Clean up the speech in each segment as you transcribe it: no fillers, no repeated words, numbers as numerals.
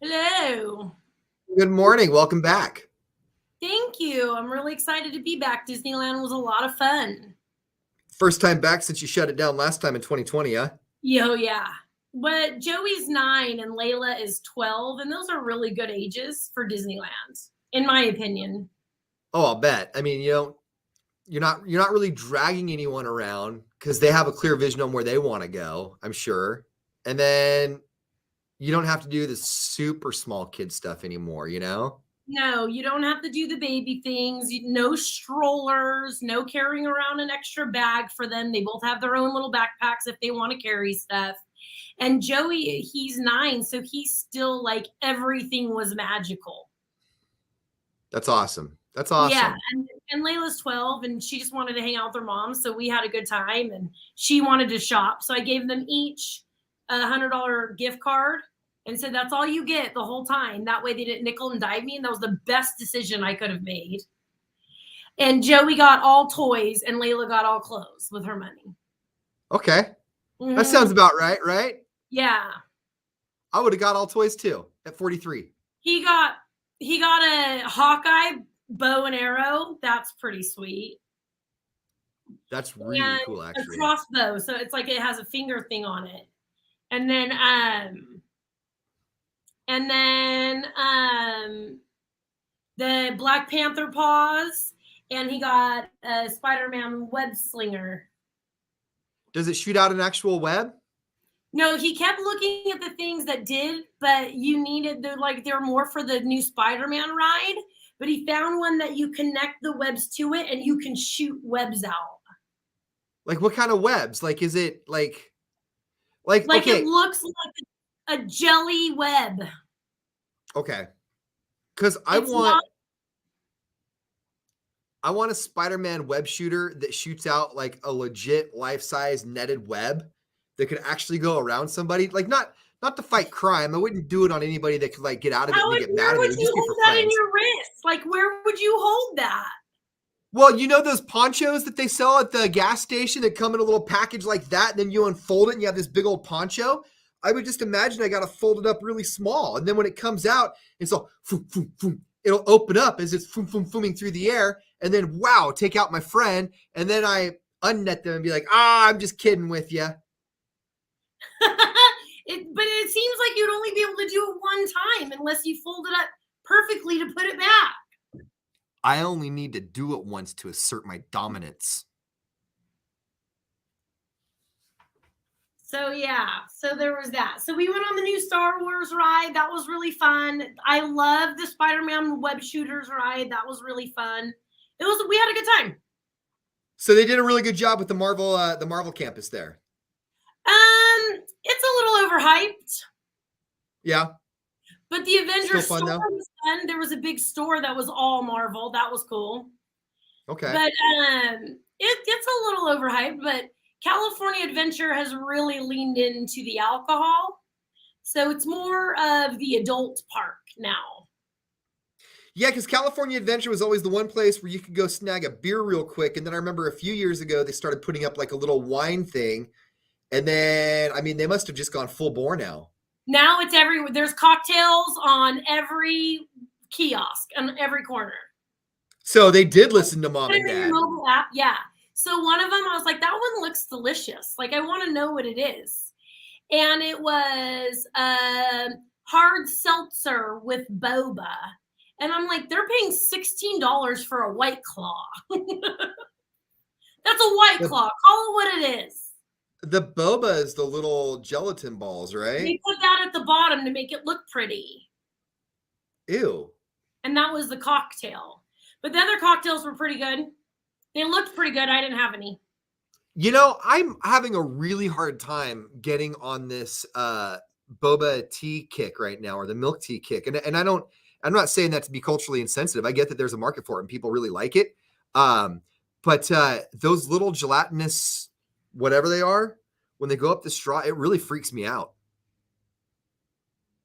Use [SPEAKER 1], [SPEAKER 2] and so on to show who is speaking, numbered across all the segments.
[SPEAKER 1] Hello.
[SPEAKER 2] Good morning. Welcome back.
[SPEAKER 1] Thank you. I'm really excited to be back. Disneyland was a lot of fun.
[SPEAKER 2] First time back since you shut it down last time in 2020, huh?
[SPEAKER 1] Yo, yeah. But Joey's 9 and Layla is 12, and those are really good ages for Disneyland, in my opinion.
[SPEAKER 2] Oh, I'll bet. I mean, you're not really dragging anyone around because they have a clear vision on where they want to go, I'm sure. And then you don't have to do the super small kid stuff anymore,
[SPEAKER 1] No, you don't have to do the baby things. No strollers, no carrying around an extra bag for them. They both have their own little backpacks if they want to carry stuff. And Joey, he's 9, so he's still like everything was magical.
[SPEAKER 2] That's awesome. That's
[SPEAKER 1] Yeah,
[SPEAKER 2] awesome.
[SPEAKER 1] and Layla's 12, and she just wanted to hang out with her mom, so we had a good time, and she wanted to shop, so I gave them each a $100 gift card and said, "That's all you get the whole time." That way they didn't nickel and dime me, and that was the best decision I could have made. And Joey got all toys, and Layla got all clothes with her money.
[SPEAKER 2] Okay. That sounds about right?
[SPEAKER 1] Yeah.
[SPEAKER 2] I would have got all toys too at 43.
[SPEAKER 1] He got a Hawkeye bow and arrow. That's pretty sweet.
[SPEAKER 2] That's really
[SPEAKER 1] And
[SPEAKER 2] cool,
[SPEAKER 1] a
[SPEAKER 2] actually.
[SPEAKER 1] crossbow, so it's like it has a finger thing on it. And then the Black Panther paws, and he got a Spider-Man web slinger.
[SPEAKER 2] Does it shoot out an actual web?
[SPEAKER 1] No, he kept looking at the things that did, but you needed they're more for the new Spider-Man ride. But he found one that you connect the webs to it and you can shoot webs out.
[SPEAKER 2] Like what kind of webs? Like is it like
[SPEAKER 1] okay.
[SPEAKER 2] Okay.
[SPEAKER 1] It looks like a jelly web.
[SPEAKER 2] Okay. Because I want a Spider-Man web shooter that shoots out like a legit life-size netted web that could actually go around somebody. Like not to fight crime. I wouldn't do it on anybody that could like get out of it and get mad at me.
[SPEAKER 1] Where would you hold that in your wrist? Like where would you hold that?
[SPEAKER 2] Well, you know those ponchos that they sell at the gas station that come in a little package like that, and then you unfold it and you have this big old poncho? I would just imagine I got to fold it up really small. And then when it comes out, it's all, foom, foom, foom. It'll open up as it's fooming through the air. And then, wow, take out my friend. And then I unnet them and be like, I'm just kidding with you.
[SPEAKER 1] But it seems like you'd only be able to do it one time unless you fold it up perfectly to put it back.
[SPEAKER 2] I only need to do it once to assert my dominance.
[SPEAKER 1] So yeah, so there was that. So we went on the new Star Wars ride. That was really fun. I love the Spider-Man web shooters ride. That was really fun. We had a good time.
[SPEAKER 2] So they did a really good job with the Marvel campus there.
[SPEAKER 1] It's a little overhyped.
[SPEAKER 2] Yeah.
[SPEAKER 1] But the Avengers store was fun. There was a big store that was all Marvel. That was cool.
[SPEAKER 2] Okay.
[SPEAKER 1] But it's a little overhyped, but California Adventure has really leaned into the alcohol. So it's more of the adult park now.
[SPEAKER 2] Yeah, because California Adventure was always the one place where you could go snag a beer real quick. And then I remember a few years ago, they started putting up like a little wine thing. And then, I mean, they must have just gone full bore now.
[SPEAKER 1] Now it's everywhere. There's cocktails on every kiosk, on every corner.
[SPEAKER 2] So they did listen to mom and dad.
[SPEAKER 1] Mobile app, yeah. So one of them, I was like, that one looks delicious. Like, I want to know what it is. And it was hard seltzer with boba. And I'm like, they're paying $16 for a White Claw. That's a White Claw. Call it what it is.
[SPEAKER 2] The boba is the little gelatin balls, right?
[SPEAKER 1] They put that at the bottom to make it look pretty.
[SPEAKER 2] Ew.
[SPEAKER 1] And that was the cocktail. But the other cocktails were pretty good. They looked pretty good. I didn't have any.
[SPEAKER 2] You know, I'm having a really hard time getting on this boba tea kick right now, or the milk tea kick. And I'm not saying that to be culturally insensitive. I get that there's a market for it and people really like it. But those little gelatinous, whatever they are, when they go up the straw, it really freaks me out.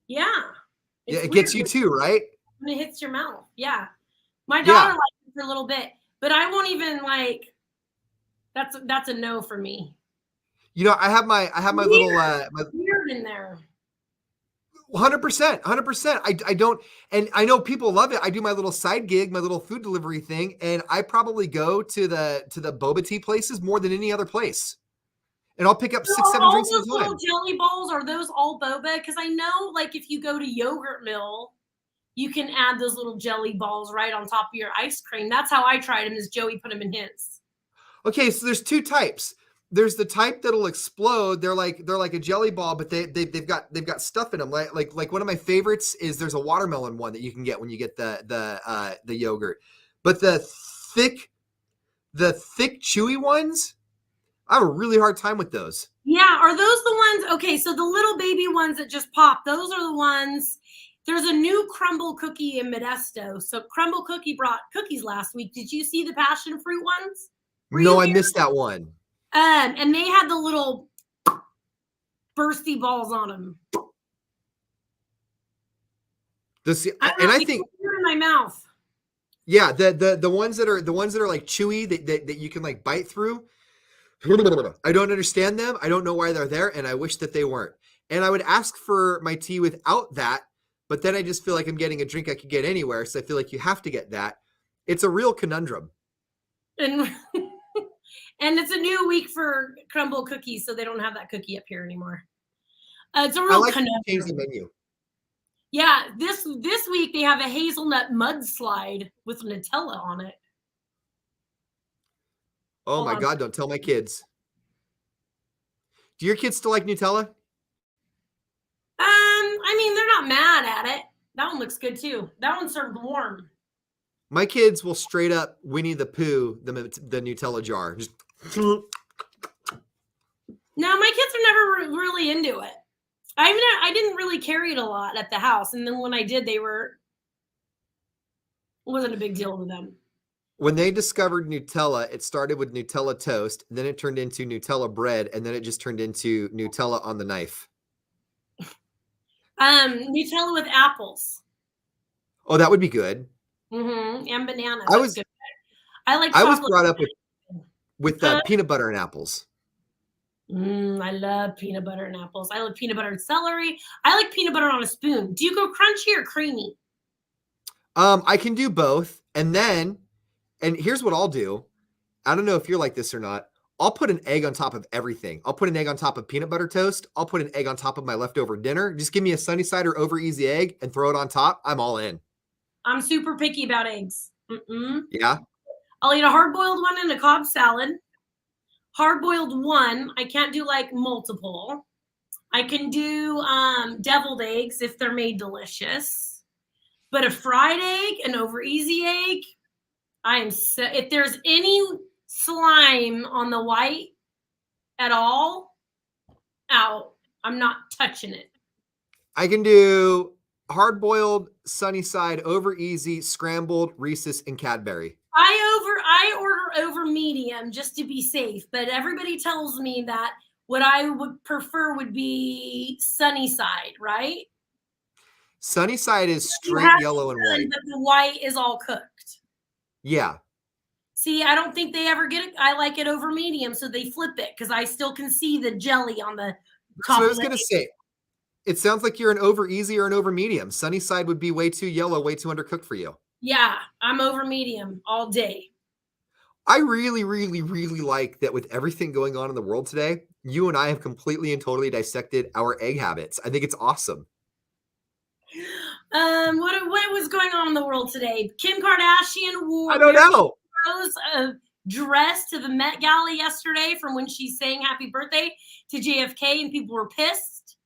[SPEAKER 1] Yeah.
[SPEAKER 2] Yeah, it gets you too, right?
[SPEAKER 1] When it hits your mouth. Yeah. My daughter liked it for a little bit, but I won't even like, that's a no for me.
[SPEAKER 2] You know, I have my little
[SPEAKER 1] weird in there.
[SPEAKER 2] 100%, 100%. I don't, and I know people love it. I do my little side gig, my little food delivery thing, and I probably go to the boba tea places more than any other place. And I'll pick up
[SPEAKER 1] So
[SPEAKER 2] 6,
[SPEAKER 1] are
[SPEAKER 2] 7
[SPEAKER 1] all
[SPEAKER 2] drinks at
[SPEAKER 1] those
[SPEAKER 2] a
[SPEAKER 1] little
[SPEAKER 2] time.
[SPEAKER 1] jelly balls, are those all boba? Because I know, like, if you go to Yogurt Mill, you can add those little jelly balls right on top of your ice cream. That's how I tried them, as Joey put them in his.
[SPEAKER 2] Okay, so there's 2 types. There's the type that'll explode. They're like a jelly ball, but they've got stuff in them. Like one of my favorites is there's a watermelon one that you can get when you get the yogurt. But the thick chewy ones, I have a really hard time with those.
[SPEAKER 1] Yeah, are those the ones? Okay, so the little baby ones that just pop, those are the ones. There's a new crumble cookie in Modesto. So Crumble Cookie brought cookies last week. Did you see the passion fruit ones? Were
[SPEAKER 2] No,
[SPEAKER 1] you
[SPEAKER 2] I
[SPEAKER 1] here?
[SPEAKER 2] missed that one.
[SPEAKER 1] And they had the little bursty balls on them.
[SPEAKER 2] I think
[SPEAKER 1] in my mouth.
[SPEAKER 2] yeah, the ones that are like chewy that you can like bite through. I don't understand them. I don't know why they're there, and I wish that they weren't. And I would ask for my tea without that, but then I just feel like I'm getting a drink I could get anywhere, so I feel like you have to get that. It's a real conundrum.
[SPEAKER 1] And and it's a new week for crumble cookies, so they don't have that cookie up here anymore. It's a
[SPEAKER 2] I
[SPEAKER 1] real
[SPEAKER 2] like to
[SPEAKER 1] conundrum.
[SPEAKER 2] change the menu.
[SPEAKER 1] Yeah, this week they have a hazelnut mudslide with Nutella on it.
[SPEAKER 2] Oh
[SPEAKER 1] Hold
[SPEAKER 2] my
[SPEAKER 1] on.
[SPEAKER 2] God, don't tell my kids. Do your kids still like Nutella?
[SPEAKER 1] I mean, they're not mad at it. That one looks good too. That one's served warm.
[SPEAKER 2] My kids will straight up Winnie the Pooh the Nutella jar. Just
[SPEAKER 1] No, my kids are never really into it. I didn't really carry it a lot at the house, and then when I did, it wasn't a big deal to them.
[SPEAKER 2] when they discovered Nutella, it started with Nutella toast, then it turned into Nutella bread, and then it just turned into Nutella on the knife.
[SPEAKER 1] Nutella with apples.
[SPEAKER 2] Oh, that would be good.
[SPEAKER 1] And bananas.
[SPEAKER 2] I was
[SPEAKER 1] good. I like.
[SPEAKER 2] I was
[SPEAKER 1] chocolate.
[SPEAKER 2] brought up with peanut butter and apples.
[SPEAKER 1] I love peanut butter and apples. I love peanut butter and celery. I like peanut butter on a spoon. Do you go crunchy or creamy?
[SPEAKER 2] I can do both, and here's what I'll do. I don't know if you're like this or not. I'll put an egg on top of everything. I'll put an egg on top of peanut butter toast. I'll put an egg on top of my leftover dinner. Just give me a sunny side or over easy egg and throw it on top. I'm all in.
[SPEAKER 1] I'm super picky about eggs.
[SPEAKER 2] Yeah.
[SPEAKER 1] I'll eat a hard-boiled one and a Cobb salad. Hard-boiled one. I can't do like multiple. I can do deviled eggs if they're made delicious. But a fried egg, an over easy egg, if there's any slime on the white at all, out. I'm not touching it.
[SPEAKER 2] I can do hard-boiled, sunny side, over easy, scrambled, Reese's, and Cadbury.
[SPEAKER 1] I order over medium just to be safe, but everybody tells me that what I would prefer would be sunny side, right?
[SPEAKER 2] Sunny side is straight yellow and white.
[SPEAKER 1] But the white is all cooked.
[SPEAKER 2] Yeah.
[SPEAKER 1] See, I don't think they ever get it. I like it over medium, so they flip it because I still can see the jelly on the top.
[SPEAKER 2] So I was going to say, it sounds like you're an over easy or an over medium. Sunny side would be way too yellow, way too undercooked for you.
[SPEAKER 1] Yeah, I'm over medium all day.
[SPEAKER 2] I really, really, really like that with everything going on in the world today, you and I have completely and totally dissected our egg habits. I think it's awesome.
[SPEAKER 1] What was going on in the world today? Kim Kardashian wore
[SPEAKER 2] I don't know.
[SPEAKER 1] a dress to the Met Gala yesterday from when she's saying happy birthday to JFK, and people were pissed.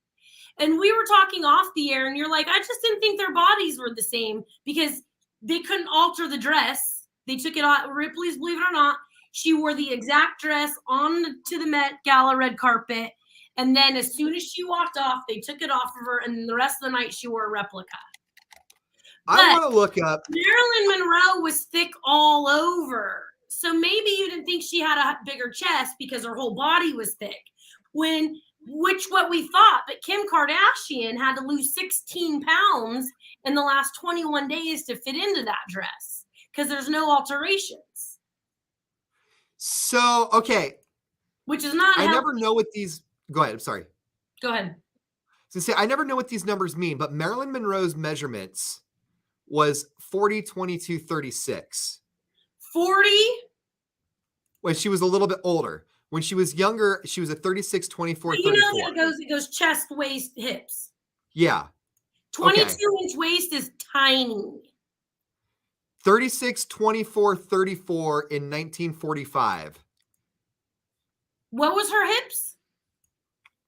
[SPEAKER 1] And we were talking off the air, and you're like, I just didn't think their bodies were the same because they couldn't alter the dress. They took it off. Ripley's, believe it or not, she wore the exact dress on to the Met Gala red carpet. And then as soon as she walked off, they took it off of her. And the rest of the night, she wore a replica.
[SPEAKER 2] I want to look up.
[SPEAKER 1] Marilyn Monroe was thick all over. So maybe you didn't think she had a bigger chest because her whole body was thick. What we thought, but Kim Kardashian had to lose 16 pounds in the last 21 days to fit into that dress because there's no alterations.
[SPEAKER 2] So, okay.
[SPEAKER 1] Which is not
[SPEAKER 2] I
[SPEAKER 1] healthy.
[SPEAKER 2] never know what these. Go ahead. I'm sorry.
[SPEAKER 1] Go ahead.
[SPEAKER 2] So say I never know what these numbers mean, but Marilyn Monroe's measurements was 40, 22, 36.
[SPEAKER 1] 40.
[SPEAKER 2] When she was a little bit older. When she was younger, she was a 36, 24,
[SPEAKER 1] You know
[SPEAKER 2] 34.
[SPEAKER 1] that it goes chest, waist, hips.
[SPEAKER 2] Yeah.
[SPEAKER 1] 22-inch waist is tiny.
[SPEAKER 2] 36, 24, 34 in 1945.
[SPEAKER 1] What was her hips?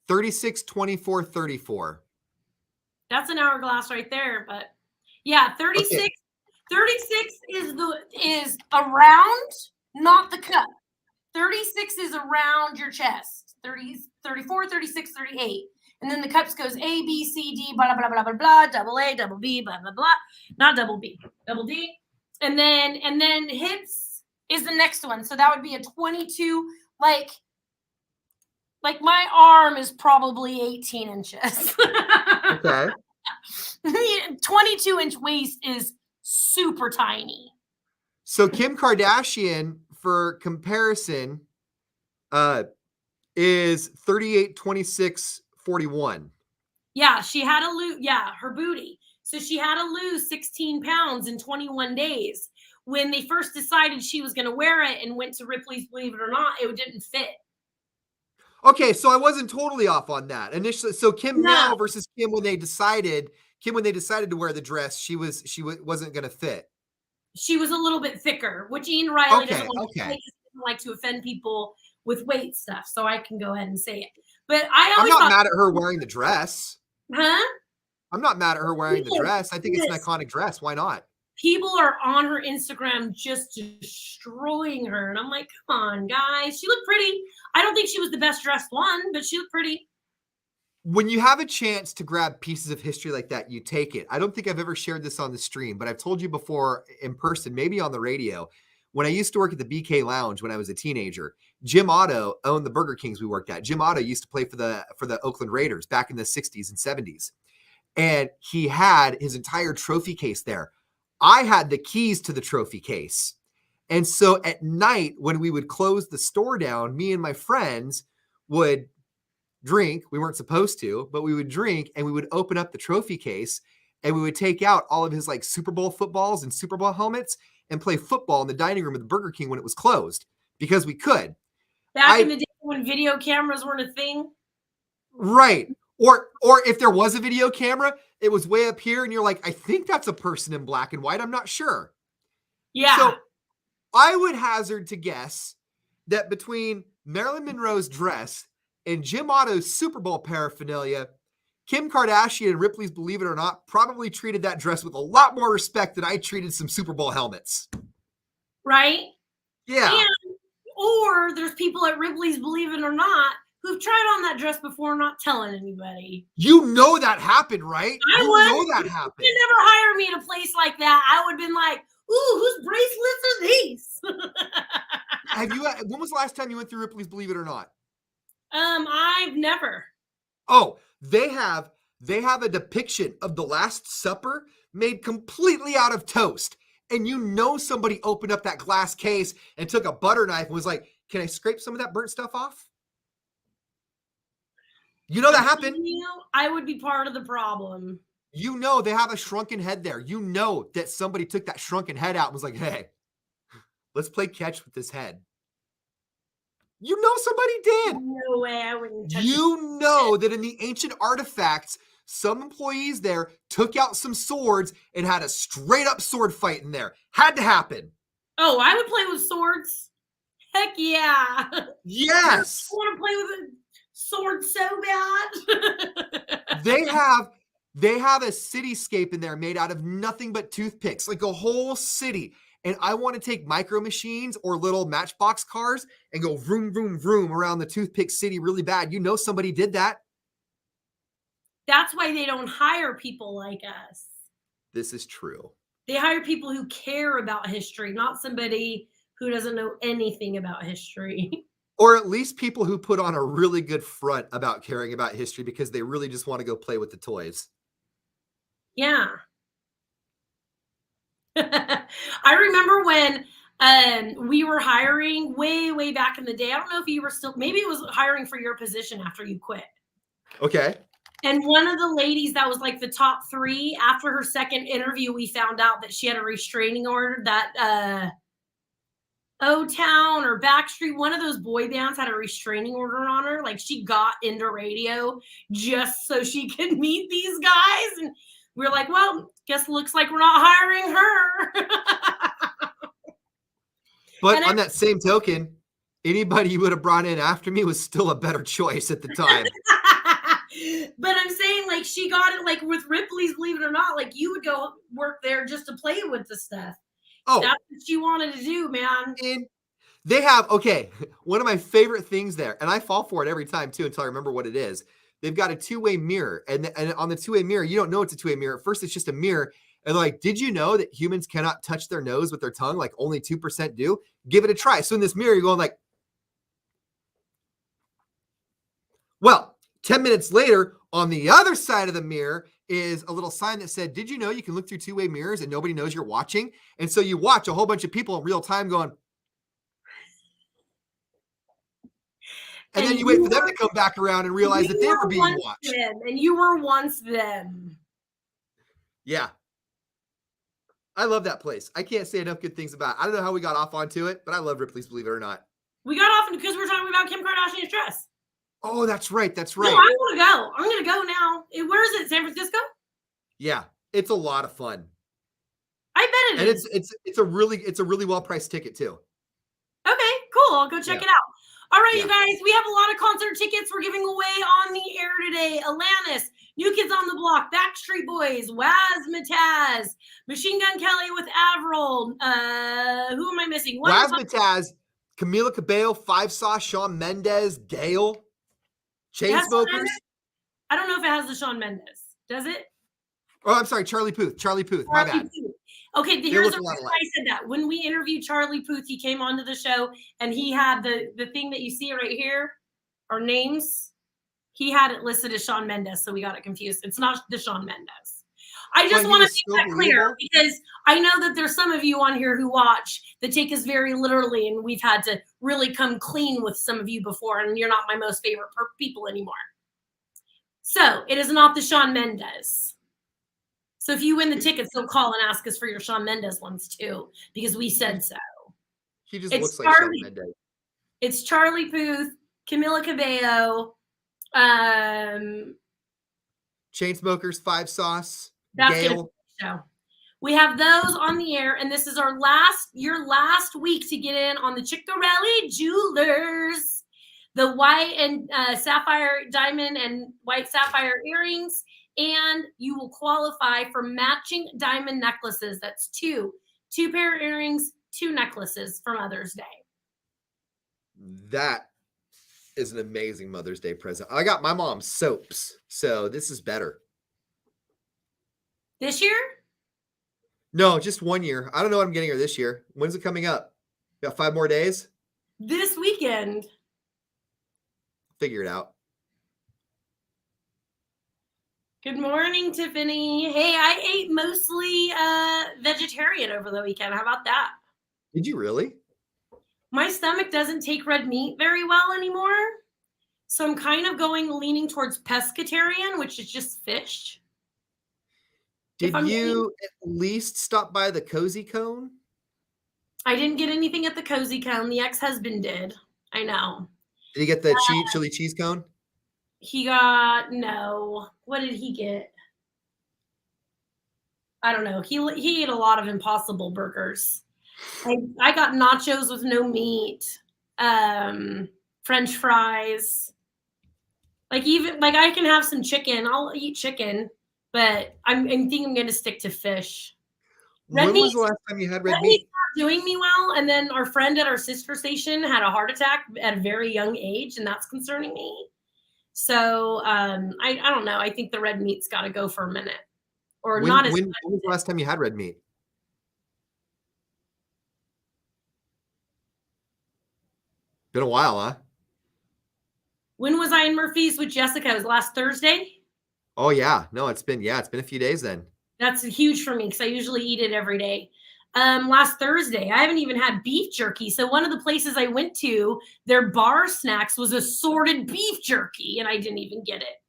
[SPEAKER 2] 36, 24, 34.
[SPEAKER 1] That's an hourglass right there, but yeah, 36.
[SPEAKER 2] Okay.
[SPEAKER 1] 36 is around, not the cup. 36 is around your chest. 30, 34, 36, 38. And then the cups goes A, B, C, D, blah, blah, blah, blah, blah, double A, double B, blah, blah, blah. Not double B, double D. And then hips is the next one. So that would be a 22, like my arm is probably 18 inches.
[SPEAKER 2] Okay.
[SPEAKER 1] 22-inch waist is super tiny.
[SPEAKER 2] So Kim Kardashian, for comparison, is 38, 26, 41.
[SPEAKER 1] Yeah, she had to lose. Yeah, her booty. So she had to lose 16 pounds in 21 days. When they first decided she was going to wear it and went to Ripley's Believe It or Not, it didn't fit.
[SPEAKER 2] Okay, so I wasn't totally off on that initially. So Kim now versus Kim when they decided to wear the dress, she wasn't going to fit.
[SPEAKER 1] She was a little bit thicker, which Ian Riley doesn't like to offend people with weight stuff. So I can go ahead and say it. But I'm
[SPEAKER 2] not mad at her wearing the dress.
[SPEAKER 1] Huh?
[SPEAKER 2] I'm not mad at her wearing the dress. I think it's an iconic dress. Why not?
[SPEAKER 1] People are on her Instagram just destroying her. And I'm like, come on, guys. She looked pretty. I don't think she was the best dressed one, but she looked pretty.
[SPEAKER 2] When you have a chance to grab pieces of history like that, you take it. I don't think I've ever shared this on the stream, but I've told you before in person, maybe on the radio. When I used to work at the BK Lounge when I was a teenager, Jim Otto owned the Burger Kings we worked at. Jim Otto used to play for the Oakland Raiders back in the 60s and 70s. And he had his entire trophy case there. I had the keys to the trophy case. And so at night, when we would close the store down, me and my friends would drink. We weren't supposed to, but we would drink and we would open up the trophy case and we would take out all of his like Super Bowl footballs and Super Bowl helmets and play football in the dining room of the Burger King when it was closed because we could.
[SPEAKER 1] Back in the day when video cameras weren't a thing.
[SPEAKER 2] Right. Or if there was a video camera, it was way up here and you're like, I think that's a person in black and white. I'm not sure.
[SPEAKER 1] Yeah.
[SPEAKER 2] So I would hazard to guess that between Marilyn Monroe's dress and Jim Otto's Super Bowl paraphernalia, Kim Kardashian and Ripley's Believe It or Not probably treated that dress with a lot more respect than I treated some Super Bowl helmets.
[SPEAKER 1] Right?
[SPEAKER 2] Yeah.
[SPEAKER 1] Or there's people at Ripley's Believe It or Not who've tried on that dress before, not telling anybody.
[SPEAKER 2] You know that happened, right?
[SPEAKER 1] You
[SPEAKER 2] know that happened.
[SPEAKER 1] You never hire me in a place like that. I would have been like, ooh, whose bracelets are these?
[SPEAKER 2] When was the last time you went through Ripley's Believe It or Not?
[SPEAKER 1] I've never.
[SPEAKER 2] Oh, they have a depiction of the Last Supper made completely out of toast. And you know somebody opened up that glass case and took a butter knife and was like, can I scrape some of that burnt stuff off? You know that happened.
[SPEAKER 1] I would be part of the problem.
[SPEAKER 2] You know they have a shrunken head there. You know that somebody took that shrunken head out and was like, hey, let's play catch with this head. You know somebody did.
[SPEAKER 1] No way, I wouldn't touch
[SPEAKER 2] You know that in the ancient artifacts, some employees there took out some swords and had a straight up sword fight in there. Had to happen.
[SPEAKER 1] Oh, I would play with swords. Heck yeah.
[SPEAKER 2] Yes.
[SPEAKER 1] I want to play with a sword so bad.
[SPEAKER 2] They have a cityscape in there made out of nothing but toothpicks, like a whole city. And I want to take micro machines or little matchbox cars and go vroom, vroom, vroom around the toothpick city really bad. You know somebody did that.
[SPEAKER 1] That's why they don't hire people like us.
[SPEAKER 2] This is true.
[SPEAKER 1] They hire people who care about history, not somebody who doesn't know anything about history.
[SPEAKER 2] Or at least people who put on a really good front about caring about history because they really just want to go play with the toys.
[SPEAKER 1] Yeah. I remember when we were hiring way back in the day. I don't know if you were still, maybe it was hiring for your position after you quit.
[SPEAKER 2] Okay.
[SPEAKER 1] And one of the ladies that was like the top 3, after her second interview, we found out that she had a restraining order that O-Town or Backstreet, one of those boy bands had a restraining order on her. Like she got into radio just so she could meet these guys. And we're like, well, guess looks like we're not hiring her.
[SPEAKER 2] But
[SPEAKER 1] And
[SPEAKER 2] on that same token, anybody you would have brought in after me was still a better choice at the time.
[SPEAKER 1] But I'm saying, like, she got it, like, with Ripley's, believe it or not, like, you would go work there just to play with the stuff.
[SPEAKER 2] Oh,
[SPEAKER 1] That's what she wanted to do, man.
[SPEAKER 2] and they have, okay, one of my favorite things there, and I fall for it every time too until I remember what it is. They've got a two-way mirror, and on the two-way mirror, you don't know it's a two-way mirror. At first, it's just a mirror, and they're like, did you know that humans cannot touch their nose with their tongue? Like only 2% do. Give it a try. So in this mirror, you're going like, well, 10 minutes later, on the other side of the mirror is a little sign that said, did you know you can look through two-way mirrors and nobody knows you're watching? And so you watch a whole bunch of people in real time going, and then you wait for them to come back around and realize that they were being watched.
[SPEAKER 1] And you were once them.
[SPEAKER 2] Yeah. I love that place. I can't say enough good things about it. I don't know how we got off onto it, but I love Ripley's Believe It or Not.
[SPEAKER 1] We got off because we were talking about Kim Kardashian's dress.
[SPEAKER 2] Oh, that's right. That's
[SPEAKER 1] No,
[SPEAKER 2] right.
[SPEAKER 1] I want to go. I'm going to go now. Where is it? San Francisco?
[SPEAKER 2] Yeah. It's a lot of fun.
[SPEAKER 1] I bet it is.
[SPEAKER 2] And it's a really well-priced ticket too.
[SPEAKER 1] Okay, cool. I'll go check it out. All right,
[SPEAKER 2] Yeah.
[SPEAKER 1] you guys, we have a lot of concert tickets we're giving away on the air today. Alanis, New Kids on the Block, Backstreet Boys, Wazmataz, Machine Gun Kelly with I.R.L. Who am I missing?
[SPEAKER 2] Wazmataz, Camila Cabello, Five Sauce, Shawn Mendes, Gail, Chainsmokers.
[SPEAKER 1] I don't know if it has the Shawn Mendes. Does it?
[SPEAKER 2] Oh, I'm sorry, Charlie Puth. My bad.
[SPEAKER 1] Okay, here's the reason I said that. When we interviewed Charlie Puth, he came onto the show and he had the thing that you see right here, our names. He had it listed as Shawn Mendes, so we got it confused. It's not the Shawn Mendes. I just want to make that clear because I know that there's some of you on here who watch that take us very literally, and we've had to really come clean with some of you before, and you're not my most favorite people anymore. So it is not the Shawn Mendes. So if you win the tickets, they'll call and ask us for your Shawn Mendes ones too, because we said so.
[SPEAKER 2] He just looks like Shawn Mendes.
[SPEAKER 1] It's Charlie Puth, Camila Cabello,
[SPEAKER 2] Chainsmokers, Five Sauce,
[SPEAKER 1] Gail. We have those on the air, and this is your last week to get in on the Ciccarelli Jewelers, the white and sapphire diamond and white sapphire earrings. And you will qualify for matching diamond necklaces. That's two pair of earrings, 2 necklaces for Mother's Day.
[SPEAKER 2] That is an amazing Mother's Day present. I got my mom soaps, so this is better.
[SPEAKER 1] This year?
[SPEAKER 2] No, just 1 year. I don't know what I'm getting her this year. When's it coming up? Got 5 more days?
[SPEAKER 1] This weekend.
[SPEAKER 2] Figure it out.
[SPEAKER 1] Good morning, Tiffany. Hey, I ate mostly vegetarian over the weekend. How about that?
[SPEAKER 2] Did you really?
[SPEAKER 1] My stomach doesn't take red meat very well anymore. So I'm kind of leaning towards pescatarian, which is just fish.
[SPEAKER 2] Did you at least stop by the Cozy Cone?
[SPEAKER 1] I didn't get anything at the Cozy Cone. The ex-husband did. I know.
[SPEAKER 2] Did you get the chili cheese cone?
[SPEAKER 1] He got, no. What did he get? I don't know. He ate a lot of Impossible burgers. I got nachos with no meat, French fries. I can have some chicken. I'll eat chicken, but I think I'm going to stick to fish.
[SPEAKER 2] When was the last time you had red meat?
[SPEAKER 1] Not doing me well, and then our friend at our sister station had a heart attack at a very young age, and that's concerning me. So I don't know. I think the red meat's got to go for a minute, or not as.
[SPEAKER 2] When was the last time you had red meat? Been a while, huh?
[SPEAKER 1] When was I in Murphy's with Jessica? It was last Thursday.
[SPEAKER 2] Oh yeah, no, it's been a few days then. That's
[SPEAKER 1] huge for me because I usually eat it every day. Last Thursday, I haven't even had beef jerky. So one of the places I went to, their bar snacks was assorted beef jerky, and I didn't even get it.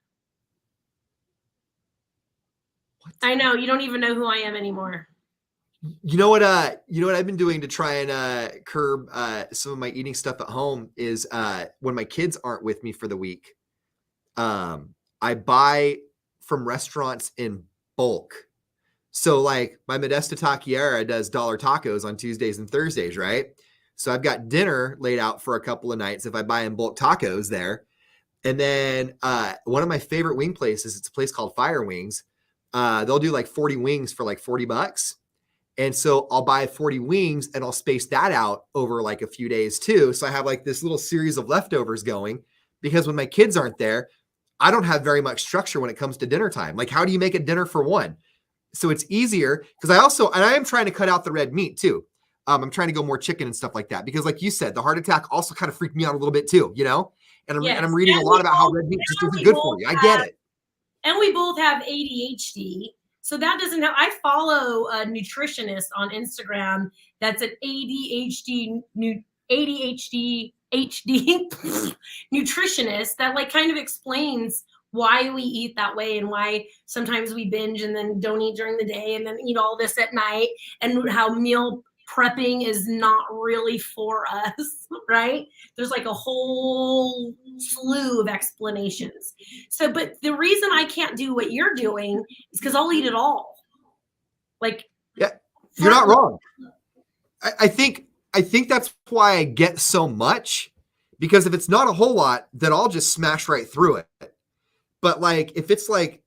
[SPEAKER 1] I know. You don't even know who I am anymore.
[SPEAKER 2] You know what I've been doing to try and curb some of my eating stuff at home is when my kids aren't with me for the week, I buy from restaurants in bulk. So like my Modesta Taquiera does dollar tacos on Tuesdays and Thursdays, right? So I've got dinner laid out for a couple of nights if I buy in bulk tacos there. And then one of my favorite wing places, it's a place called Fire Wings. They'll do like 40 wings for like $40. And so I'll buy 40 wings and I'll space that out over like a few days too. So I have like this little series of leftovers going because when my kids aren't there, I don't have very much structure when it comes to dinner time. Like, how do you make a dinner for one? So it's easier because I am trying to cut out the red meat too. I'm trying to go more chicken and stuff like that because, like you said, the heart attack also kind of freaked me out a little bit too, you know. And I'm reading a lot about how red meat just isn't good for you. I get it.
[SPEAKER 1] And we both have ADHD, so that doesn't help. I follow a nutritionist on Instagram that's an ADHD HD nutritionist that like kind of explains why we eat that way and why sometimes we binge and then don't eat during the day and then eat all this at night, and how meal prepping is not really for us, right? There's like a whole slew of explanations. So, but the reason I can't do what you're doing is because I'll eat it all. Like,
[SPEAKER 2] yeah, you're not wrong. I think that's why I get so much, because if it's not a whole lot, then I'll just smash right through it. But like if it's like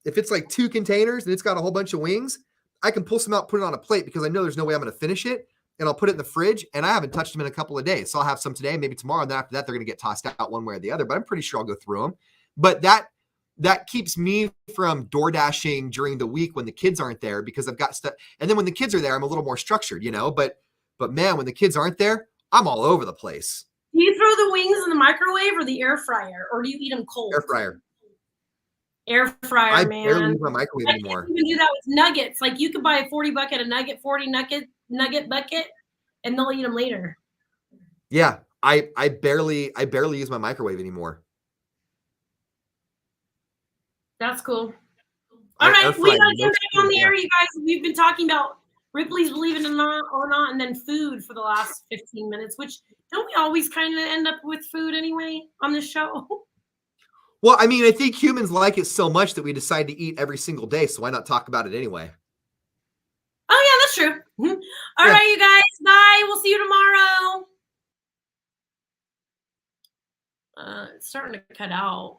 [SPEAKER 2] 2 containers and it's got a whole bunch of wings, I can pull some out, put it on a plate because I know there's no way I'm going to finish it, and I'll put it in the fridge. And I haven't touched them in a couple of days, so I'll have some today, maybe tomorrow, and then after that they're going to get tossed out one way or the other. But I'm pretty sure I'll go through them. But that keeps me from door dashing during the week when the kids aren't there because I've got stuff. And then when the kids are there, I'm a little more structured, you know. But man, when the kids aren't there, I'm all over the place.
[SPEAKER 1] Do you throw the wings in the microwave or the air fryer, or do you eat them cold?
[SPEAKER 2] Air fryer.
[SPEAKER 1] Air fryer, man.
[SPEAKER 2] I barely use my microwave anymore.
[SPEAKER 1] I can't even do that with nuggets. Like you could buy a 40 bucket of nugget, 40 nugget bucket, and they'll eat them later.
[SPEAKER 2] Yeah, I barely use my microwave anymore.
[SPEAKER 1] That's cool. All right, we gotta get back on the air, you guys. We've been talking about Ripley's Believe It or Not, and then food for the last 15 minutes, which don't we always kind of end up with food anyway on this show?
[SPEAKER 2] Well, I mean, I think humans like it so much that we decide to eat every single day, so why not talk about it anyway?
[SPEAKER 1] Oh, yeah, that's true. All right, you guys. Bye. We'll see you tomorrow. It's starting to cut out.